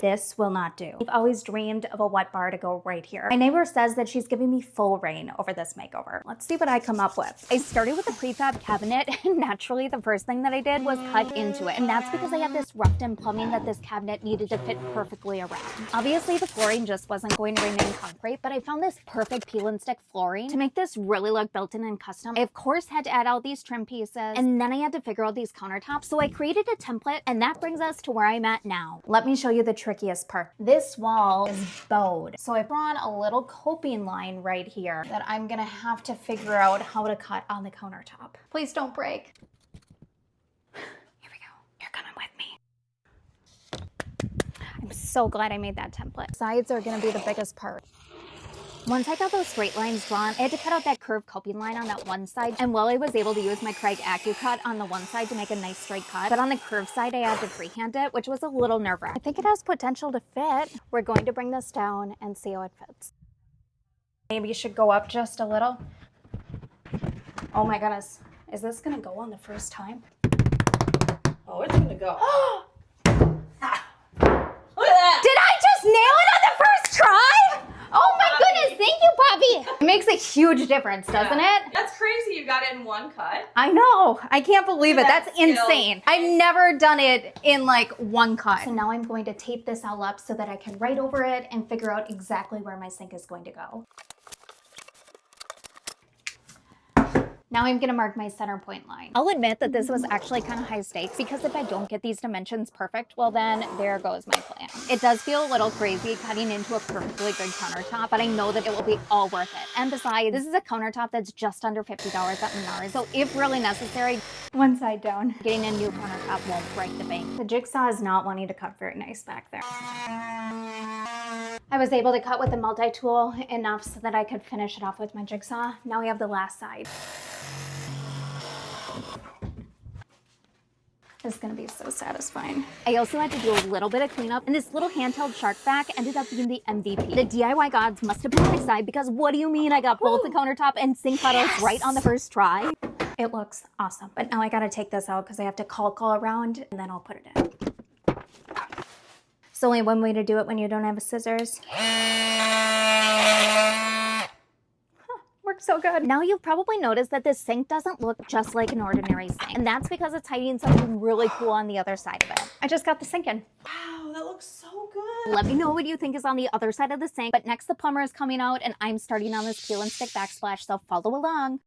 This will not do. I've always dreamed of a wet bar to go right here. My neighbor says that she's giving me full reign over this makeover. Let's see what I come up with. I started with a prefab cabinet, and naturally the first thing that I did was cut into it. And that's because I had this roughed-in plumbing that this cabinet needed to fit perfectly around. Obviously the flooring just wasn't going to remain concrete, but I found this perfect peel and stick flooring to make this really look built-in and custom. I of course had to add all these trim pieces, and then I had to figure out these countertops. So I created a template, and that brings us to where I'm at now. Let me show you the trickiest part. This wall is bowed. So I've drawn a little coping line right here that I'm gonna have to figure out how to cut on the countertop. Please don't break. Here we go. You're coming with me. I'm so glad I made that template. Sides are gonna be the biggest part. Once I got those straight lines drawn, I had to cut out that curved coping line on that one side. And while I was able to use my Craig AccuCut on the one side to make a nice straight cut, but on the curved side, I had to freehand it, which was a little nerve-wracking. I think it has potential to fit. We're going to bring this down and see how it fits. Maybe you should go up just a little. Oh my goodness. Is this gonna go on the first time? Oh, it's gonna go. Look at that! Did I just nail it on the first try? Oh my goodness, thank you, Poppy. It makes a huge difference, doesn't it? That's crazy, you got it in one cut. I know, I can't believe it. That's skill. insane. I've never done it in like one cut. So now I'm going to tape this all up so that I can write over it and figure out exactly where my sink is going to go. Now I'm gonna mark my center point line. I'll admit that this was actually kind of high stakes because if I don't get these dimensions perfect, well then there goes my plan. It does feel a little crazy cutting into a perfectly good countertop, but I know that it will be all worth it. And besides, this is a countertop that's just under $50 at Menards. So if really necessary, one side down, getting a new countertop won't break the bank. The jigsaw is not wanting to cut very nice back there. I was able to cut with the multi-tool enough so that I could finish it off with my jigsaw. Now we have the last side. This is gonna be so satisfying. I also had to do a little bit of cleanup, and this little handheld shark back ended up being the MVP. The DIY gods must have been on my side because what do you mean I got both the countertop and sink puddles right on the first try? It looks awesome, but now I gotta take this out because I have to caulk all around and then I'll put it in. There's only one way to do it when you don't have scissors. Works so good. Now you've probably noticed that this sink doesn't look just like an ordinary sink. And that's because it's hiding something really cool on the other side of it. I just got the sink in. Wow, that looks so good. Let me know what you think is on the other side of the sink. But next the plumber is coming out and I'm starting on this peel and stick backsplash, so follow along.